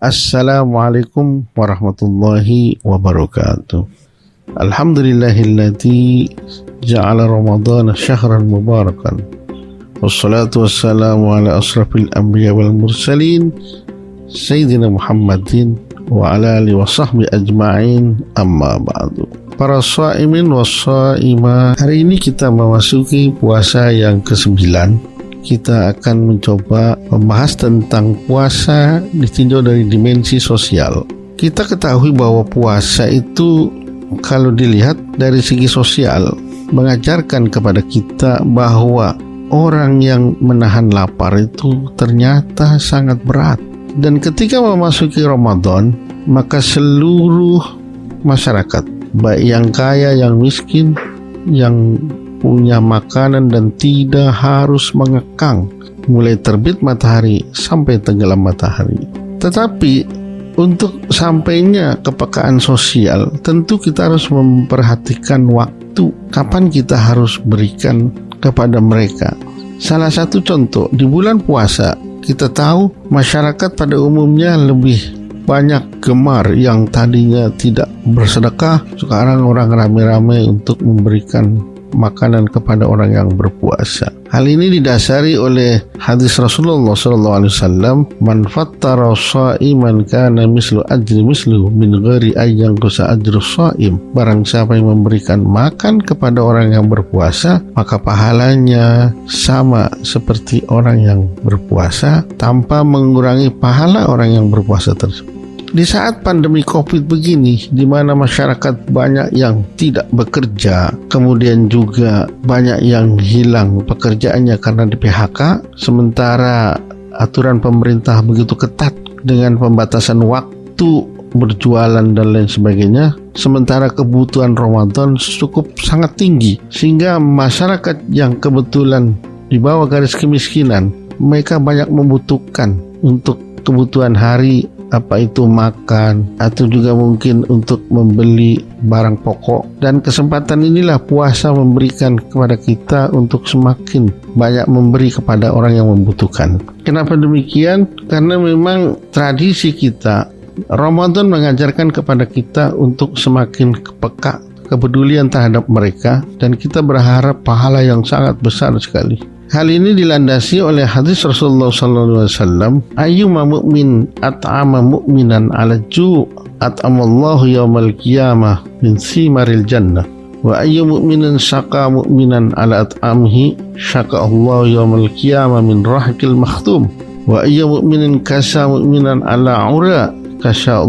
Assalamualaikum warahmatullahi wabarakatuh. Alhamdulillahilladzi ja'ala Ramadhana syahran mubarakan. Wassalatu wassalamu ala asrafil anbiya wal mursalin Sayyidina Muhammadin wa ala alihi wa sahbihi ajma'in, amma ba'du. Para shaimin wa shaimah, hari ini kita memasuki puasa yang ke-9. Kita akan mencoba membahas tentang puasa ditinjau dari dimensi sosial. Kita ketahui bahwa puasa itu kalau dilihat dari segi sosial mengajarkan kepada kita bahwa orang yang menahan lapar itu ternyata sangat berat. Dan ketika memasuki Ramadan, maka seluruh masyarakat, baik yang kaya, yang miskin, yang punya makanan dan tidak harus mengekang mulai terbit matahari sampai tenggelam matahari. Tetapi untuk sampainya kepekaan sosial, tentu kita harus memperhatikan waktu kapan kita harus berikan kepada mereka. Salah satu contoh, di bulan puasa kita tahu masyarakat pada umumnya lebih banyak gemar yang tadinya tidak bersedekah, sekarang orang ramai-ramai untuk memberikan makanan kepada orang yang berpuasa. Hal ini didasari oleh hadis Rasulullah SAW, "Man fattara sha'iman kana mislu ajri mislu min ghairi ayyan qusa ajru sha'im." Barang siapa yang memberikan makan kepada orang yang berpuasa, maka pahalanya sama seperti orang yang berpuasa tanpa mengurangi pahala orang yang berpuasa tersebut. Di saat pandemi COVID begini, di mana masyarakat banyak yang tidak bekerja, kemudian juga banyak yang hilang pekerjaannya karena di PHK, sementara aturan pemerintah begitu ketat dengan pembatasan waktu berjualan dan lain sebagainya, sementara kebutuhan Ramadan cukup sangat tinggi, sehingga masyarakat yang kebetulan di bawah garis kemiskinan, mereka banyak membutuhkan untuk kebutuhan hari, apa itu makan, atau juga mungkin untuk membeli barang pokok. Dan kesempatan inilah puasa memberikan kepada kita untuk semakin banyak memberi kepada orang yang membutuhkan. Kenapa demikian? Karena memang tradisi kita, Ramadan mengajarkan kepada kita untuk semakin peka, kepedulian terhadap mereka, dan kita berharap pahala yang sangat besar sekali. Hal ini dilandasi oleh hadis Rasulullah SAW, "Ayyuma mu'min at'ama mu'minan ala ju' at'amallahu yawmal qiyamah min simaril jannah, wa ayyu mu'minin syaqa mu'minan ala at'amhi syaqa Allah yawmal qiyamah min rahikil makhtum, wa ayyu mu'minin kasa mu'minan ala ura kasa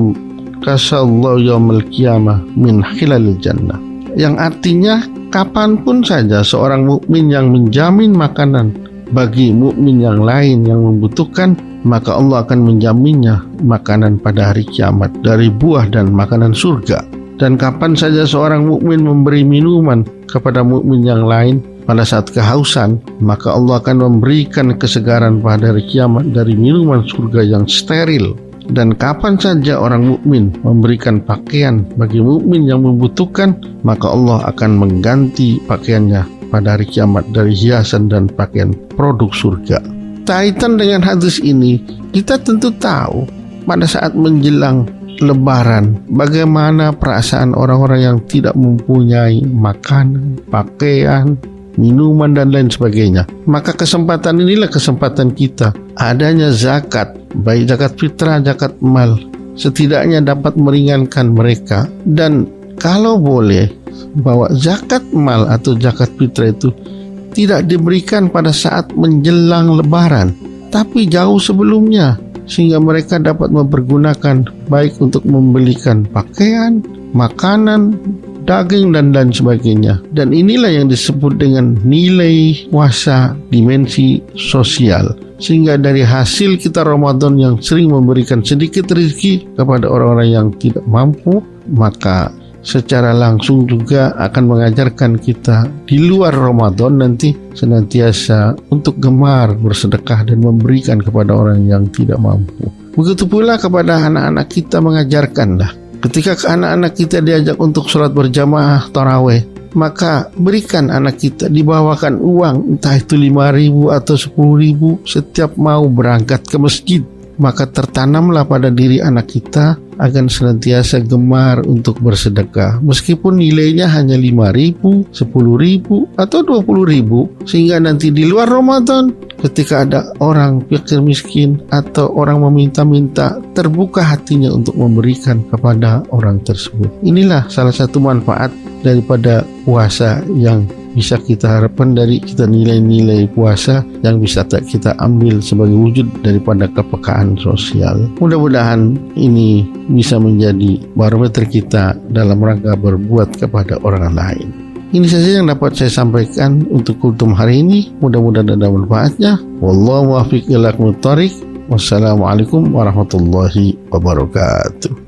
Allah yawmal qiyamah min hilalil jannah." Yang artinya, kapanpun saja seorang mukmin yang menjamin makanan bagi mukmin yang lain yang membutuhkan, maka Allah akan menjaminnya makanan pada hari kiamat dari buah dan makanan surga. Dan kapan saja seorang mukmin memberi minuman kepada mukmin yang lain pada saat kehausan, maka Allah akan memberikan kesegaran pada hari kiamat dari minuman surga yang steril. Dan kapan saja orang mukmin memberikan pakaian bagi mukmin yang membutuhkan, maka Allah akan mengganti pakaiannya pada hari kiamat dari hiasan dan pakaian produk surga. Kaitan dengan hadis ini, kita tentu tahu pada saat menjelang Lebaran bagaimana perasaan orang-orang yang tidak mempunyai makanan, pakaian, minuman dan lain sebagainya. Maka kesempatan inilah kesempatan kita. Adanya zakat, baik zakat fitrah, zakat mal, setidaknya dapat meringankan mereka. Dan kalau boleh, bahwa zakat mal atau zakat fitrah itu tidak diberikan pada saat menjelang Lebaran, tapi jauh sebelumnya, sehingga mereka dapat mempergunakan baik untuk membelikan pakaian, makanan, daging dan lain sebagainya. Dan inilah yang disebut dengan nilai puasa dimensi sosial. Sehingga dari hasil kita Ramadan yang sering memberikan sedikit rezeki kepada orang-orang yang tidak mampu, maka secara langsung juga akan mengajarkan kita di luar Ramadan nanti senantiasa untuk gemar bersedekah dan memberikan kepada orang yang tidak mampu. Begitu pula kepada anak-anak kita mengajarkanlah. Ketika anak-anak kita diajak untuk sholat berjamaah tarawih, maka berikan anak kita, dibawakan uang entah itu 5.000 atau 10.000 setiap mau berangkat ke masjid. maka tertanamlah pada diri anak kita akan senantiasa gemar untuk bersedekah, meskipun nilainya hanya 5.000, 10.000, atau 20.000, sehingga nanti di luar Ramadan ketika ada orang fakir miskin atau orang meminta-minta, terbuka hatinya untuk memberikan kepada orang tersebut. Inilah salah satu manfaat daripada puasa yang bisa kita harapkan dari kita, nilai-nilai puasa yang bisa kita ambil sebagai wujud daripada kepekaan sosial. Mudah-mudahan ini bisa menjadi barometer kita dalam rangka berbuat kepada orang lain. Ini saja yang dapat saya sampaikan untuk kultum hari ini. Mudah-mudahan ada manfaatnya. Wallahu muwaffiq ila aqwamit thoriq. Wassalamualaikum warahmatullahi wabarakatuh.